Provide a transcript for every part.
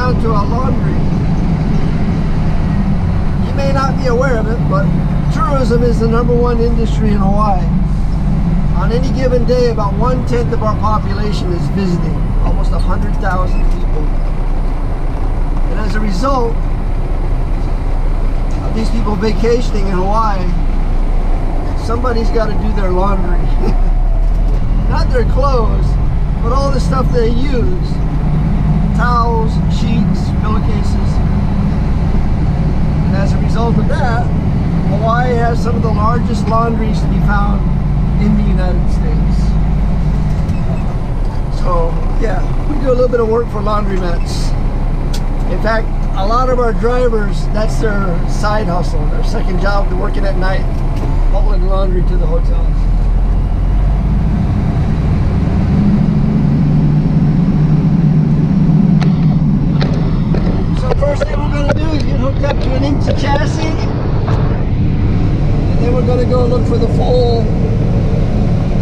down to a laundry. You may not be aware of it, but tourism is the #1 industry in Hawaii. On any given day, about 1/10 of our population is visiting, almost 100,000 people. And as a result of these people vacationing in Hawaii, somebody's got to do their laundry. Not their clothes, but all the stuff they use. Towels, sheets, pillowcases. And as a result of that, Hawaii has some of the largest laundries to be found in the United States. So yeah, we do a little bit of work for laundromats. In fact, a lot of our drivers, that's their side hustle, their second job. They're working at night, hauling laundry to the hotels. So first thing we're going to do is get hooked up to an empty chassis, and then we're going to go look for the full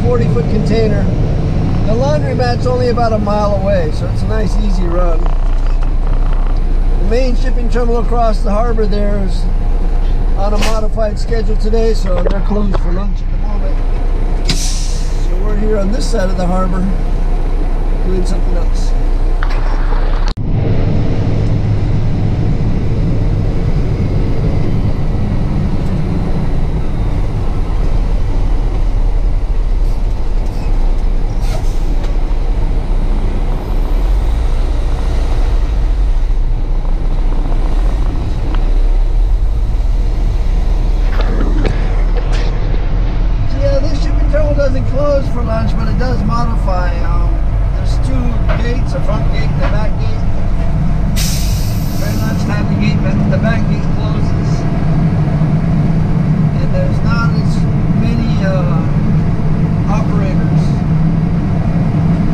40-foot container. The laundromat's only about a mile away, so it's a nice easy run. The main shipping terminal across the harbor there is on a modified schedule today, so they're closed for lunch at the moment. So we're here on this side of the harbor doing something else. Doesn't close for lunch, but it does modify. There's two gates, a front gate and a back gate. During lunchtime, the back gate closes, and there's not as many operators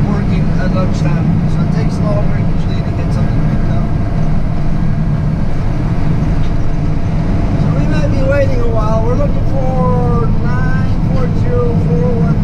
working at lunchtime, so it takes longer usually to get something picked up. So we might be waiting a while. We're looking for 940416.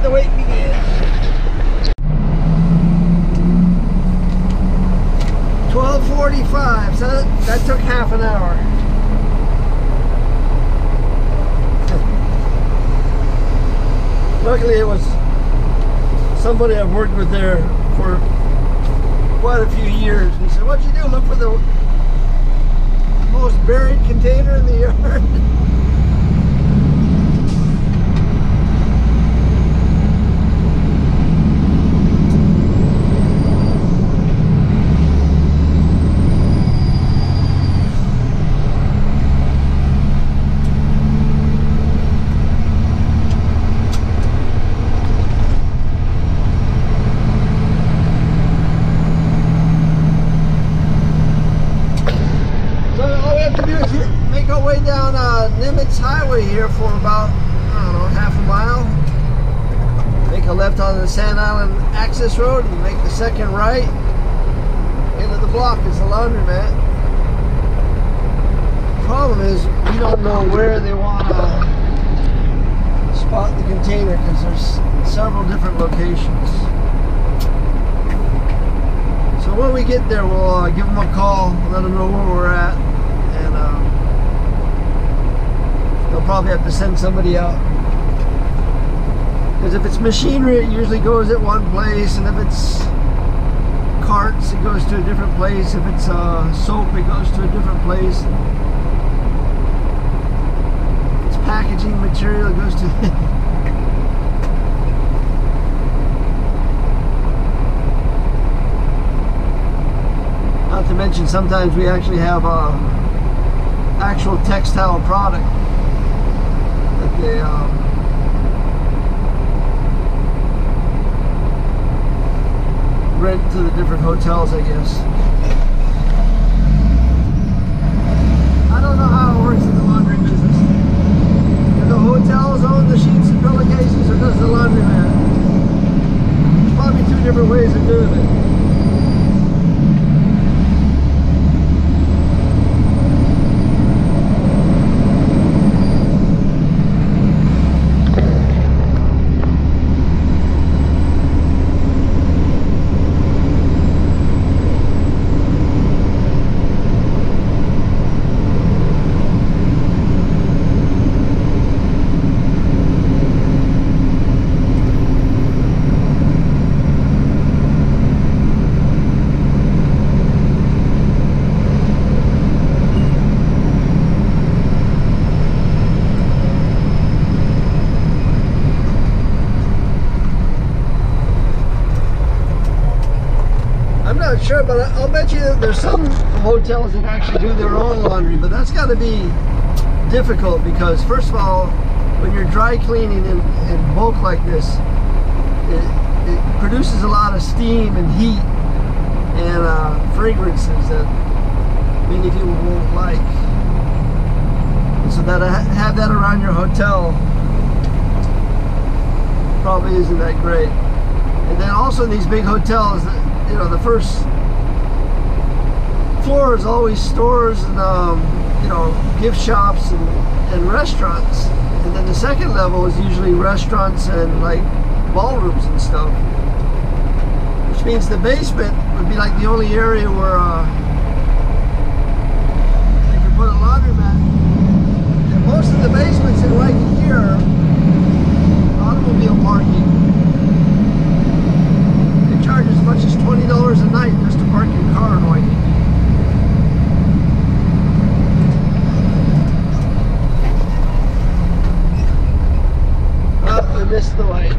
The wait begins. 12:45, so that took half an hour. Luckily it was somebody I've worked with there for quite a few years. He said, "What'd you do? Look for the most buried container in the yard?" Highway here for about, I don't know, half a mile. Make a left on the Sand Island access road and make the second right. End of the block is the laundromat. The problem is we don't know where they want to spot the container because there's several different locations. So when we get there, we'll give them a call, let them know where we're at, and they'll probably have to send somebody out. Because if it's machinery, it usually goes at one place, and if it's carts, it goes to a different place. If it's soap, it goes to a different place. If it's packaging material, it goes to... Not to mention, sometimes we actually have actual textile product that they rent to the different hotels, I guess. I don't know how it works in the laundry business. Do the hotels own the sheets and pillowcases, or does the laundromat? There's probably two different ways of doing it. Sure, but I'll bet you there's some hotels that actually do their own laundry, but that's got to be difficult because, first of all, when you're dry cleaning in bulk like this, it produces a lot of steam and heat and fragrances that many people won't like. And so that have that around your hotel probably isn't that great. And then also in these big hotels, you know, the first floor is always stores and you know, gift shops and restaurants, and then the second level is usually restaurants and like ballrooms and stuff, which means the basement would be like the only area where they could put a laundromat. And most of the basements in right here, automobile parking, they charge as much as $20 a night just to park your car in Waikiki. Missed the light.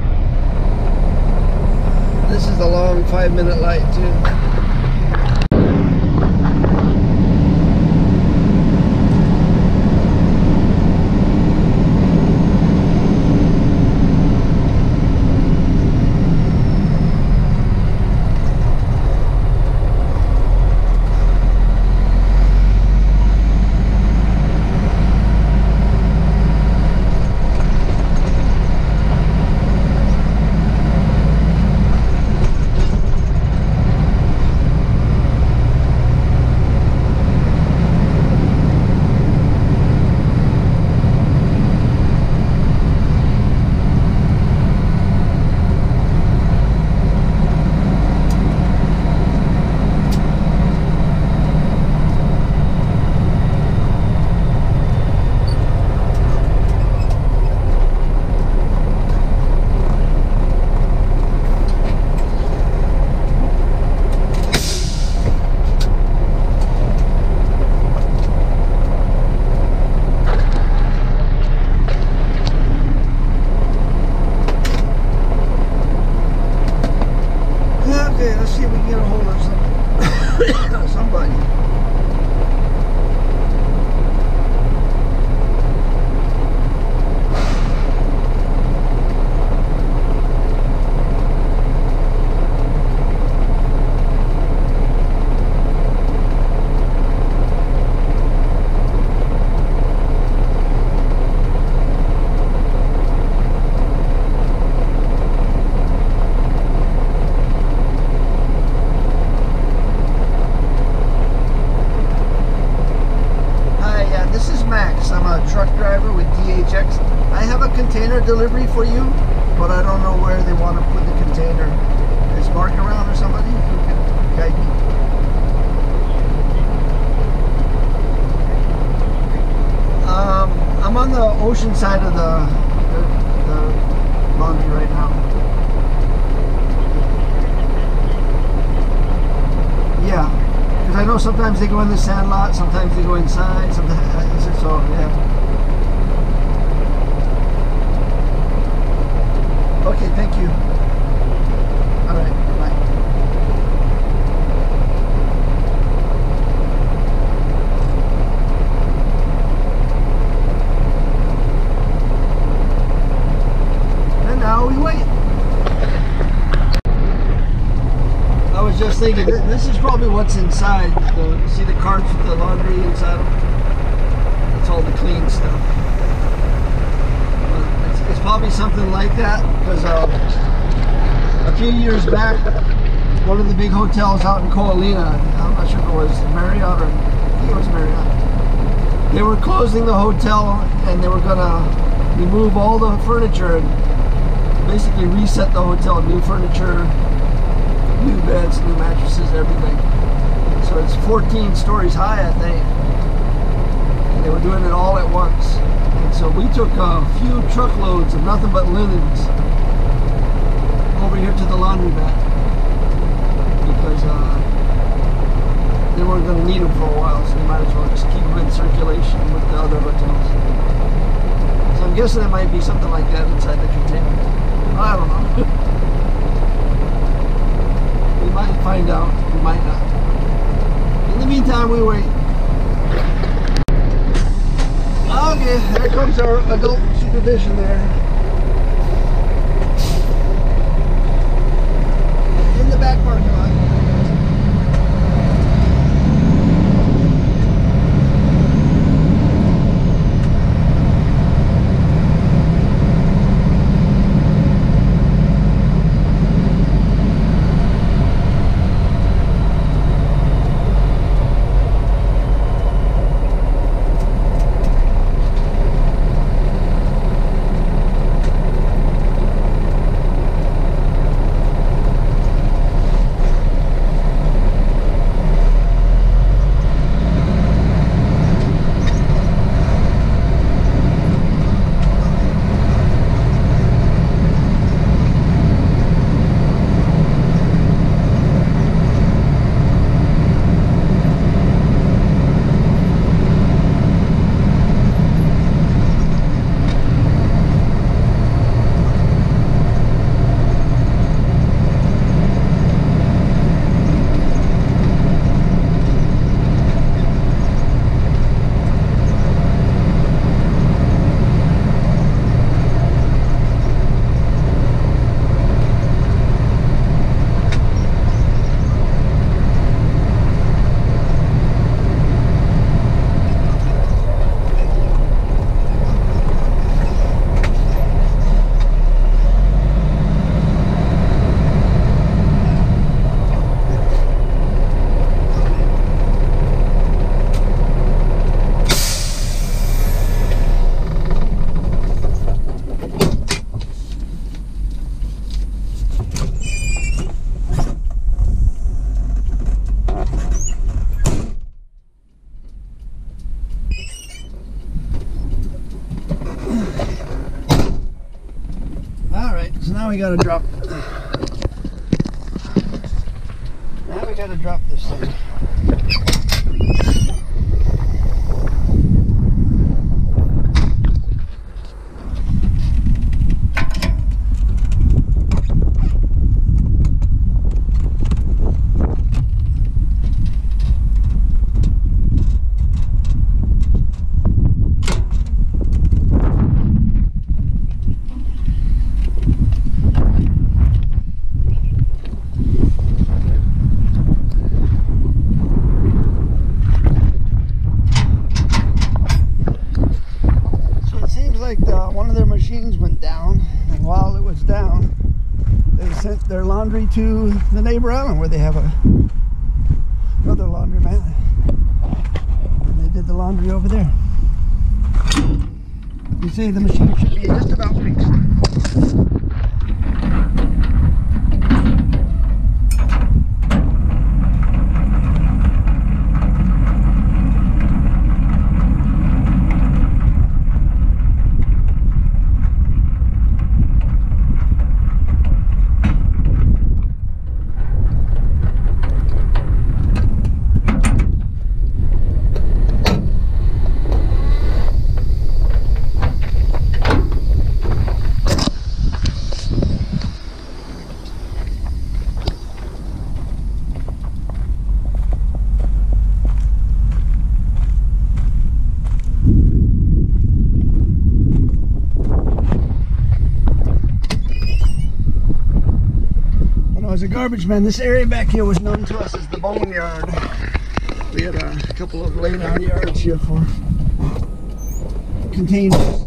This is a long 5-minute light too. ocean side of the laundry right now. Yeah, because I know sometimes they go in the sand lot, sometimes they go inside, sometimes, so yeah. Okay, thank you. All right, bye. And now we wait. I was just thinking, this is probably what's inside. You see the carts with the laundry inside them? That's all the clean stuff. It's probably something like that, because a few years back, one of the big hotels out in Coalina, I'm not sure if it was Marriott or I think it was Marriott, they were closing the hotel and they were going to remove all the furniture and basically reset the hotel, new furniture, new beds, new mattresses, everything. So it's 14 stories high, I think. And they were doing it all at once. And so we took a few truckloads of nothing but linens over here to the laundromat because they weren't going to need them for a while, so they might as well just keep them in circulation with the other hotels. So I'm guessing it might be something like that inside the container. I don't know. We might find out, we might not. In the meantime, we wait. Okay, there comes our adult supervision there. In the back parking lot. Now we gotta drop. Now we gotta drop this thing. One of their machines went down, and while it was down, they sent their laundry to the neighbor island where they have another laundromat, and they did the laundry over there. You say the machine should be just about fixed. was a garbage man. This area back here was known to us as the boneyard. We had a couple of laid out yards here for containers.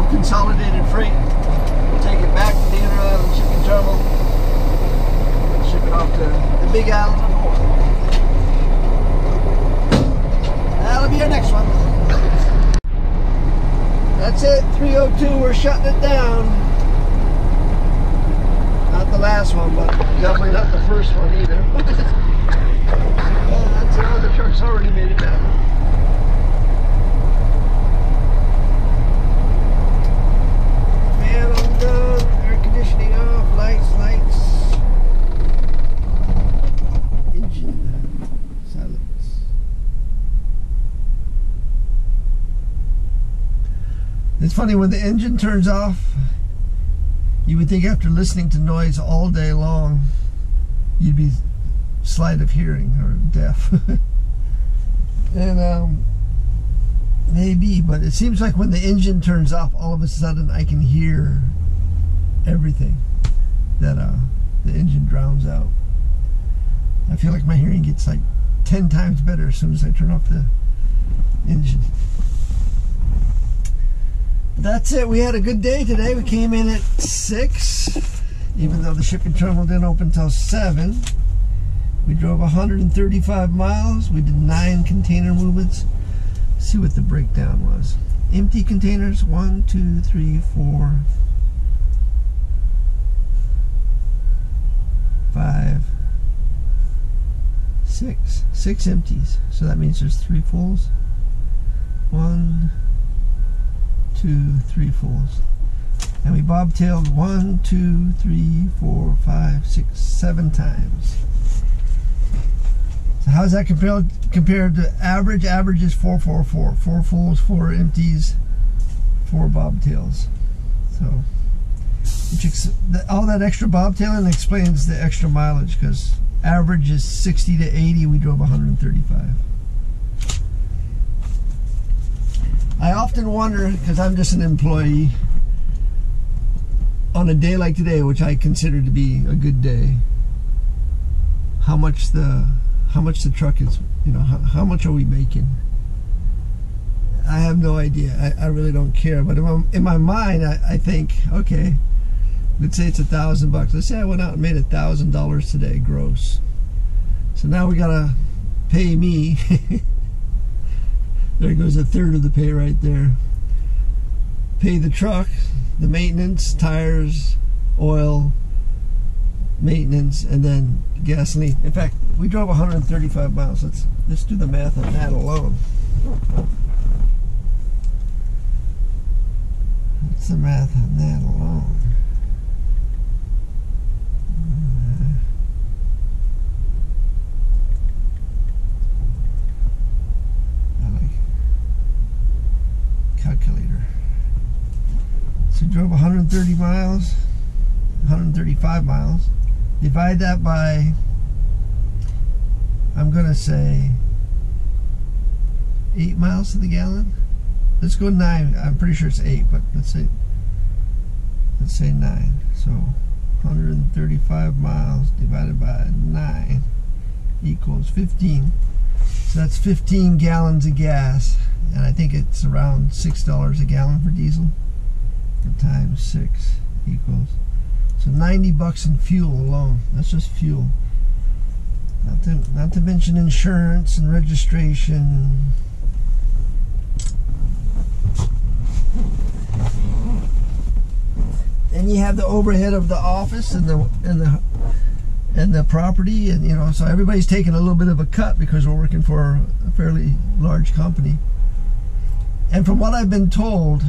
Consolidated freight. We'll take it back to the Inter Island shipping terminal and ship it off to the Big Island of Hawaii. That'll be our next one. That's it, 302, we're shutting it down. Not the last one, but definitely not the first one either. That's it, the truck's already made it back. Air conditioning off, lights, engine, silence. It's funny, when the engine turns off, you would think after listening to noise all day long, you'd be slight of hearing or deaf. And maybe, but it seems like when the engine turns off, all of a sudden I can hear everything that the engine drowns out. I feel like my hearing gets like 10 times better as soon as I turn off the engine. That's it. We had a good day today. We came in at 6, even though the shipping terminal didn't open until 7. We drove 135 miles. We did 9 container movements. Let's see what the breakdown was. Empty containers, 1, 2, 3, 4, 5, 6. 6 empties. So that means there's 3 fulls. 1, 2, 3 fulls. And we bobtailed 1, 2, 3, 4, 5, 6, 7 times. So how's that compared to average? Average is 4, 4, 4. 4 fulls, 4 empties, 4 bobtails. So All that extra bobtailing explains the extra mileage, because average is 60 to 80. We drove 135. I often wonder, because I'm just an employee, on a day like today, which I consider to be a good day, how much the truck is, how much are we making? I have no idea. I really don't care. But in my mind, I think, okay, let's say it's $1,000. Let's say I went out and made $1,000 today, gross. So now we gotta pay me. There goes a third of the pay right there. Pay the truck, the maintenance, tires, oil, maintenance, and then gasoline. In fact, we drove 135 miles. Let's do the math on that alone. What's the math on that alone? Calculator. So we drove 130 miles, 135 miles. Divide that by, I'm gonna say 8 miles to the gallon. Let's go 9. I'm pretty sure it's 8, but let's say 9. So 135 miles divided by 9 equals 15. So that's 15 gallons of gas. And I think it's around $6 a gallon for diesel. And times 6 equals, so $90 in fuel alone. That's just fuel. Not to mention insurance and registration. And you have the overhead of the office and the property, and so everybody's taking a little bit of a cut because we're working for a fairly large company. And from what I've been told,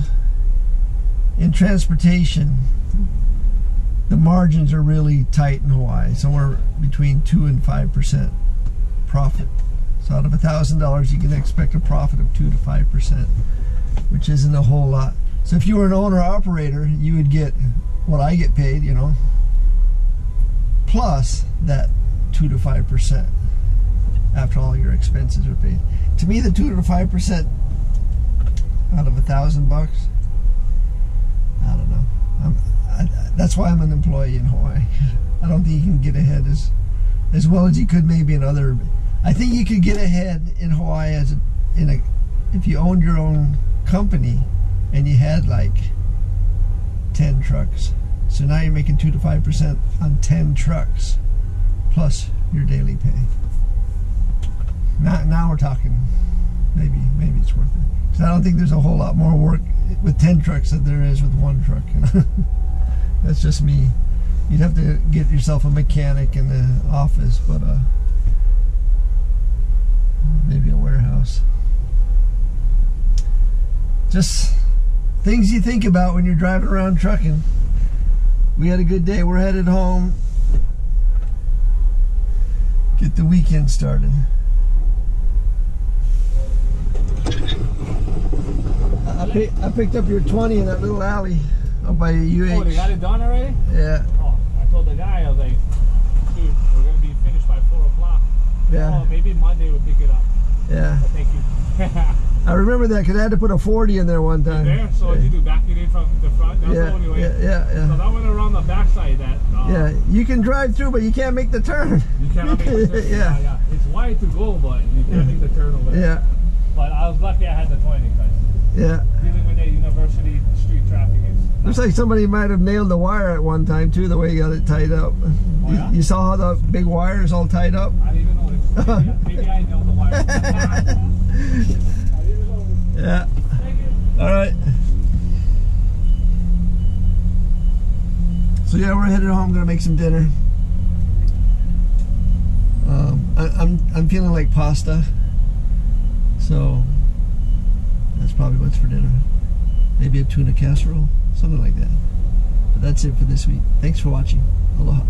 in transportation, the margins are really tight in Hawaii, somewhere between 2 and 5% profit. So out of $1,000, you can expect a profit of 2 to 5%, which isn't a whole lot. So if you were an owner-operator, you would get what I get paid, plus that 2 to 5% after all your expenses are paid. To me, the 2 to 5% out of $1,000, I don't know. That's why I'm an employee in Hawaii. I don't think you can get ahead as well as you could maybe in other. I think you could get ahead in Hawaii if you owned your own company and you had like 10 trucks. So now you're making 2 to 5% on 10 trucks plus your daily pay. Now we're talking. Maybe it's worth it. So I don't think there's a whole lot more work with 10 trucks than there is with 1 truck. That's just me. You'd have to get yourself a mechanic in the office, but maybe a warehouse. Just things you think about when you're driving around trucking. We had a good day. We're headed home. Get the weekend started. I picked up your 20 in that little alley up by UH. Oh, they got it done already? Yeah. Oh, I told the guy, I was like, dude, we're going to be finished by 4 o'clock. Yeah. Oh, maybe Monday we'll pick it up. Yeah. But thank you. I remember that because I had to put a 40 in there one time. There? So what did you do? Back it in from the front? That's the only way? Yeah. So that went around the backside. Yeah, you can drive through, but you can't make the turn. You cannot make the turn. Yeah. It's wide to go, but you can't make the turn over there. Yeah. But I was lucky I had the 20 because dealing with the university street traffic is... Looks like somebody might have nailed the wire at one time too, the way you got it tied up. Oh, yeah? You saw how the big wire is all tied up? I didn't even notice. Maybe I nailed the wire. I didn't even notice. Yeah. Thank you. All right. So yeah, we're headed home. Gonna make some dinner. I'm feeling like pasta, so that's probably what's for dinner. Maybe a tuna casserole, something like that. But that's it for this week. Thanks for watching. Aloha.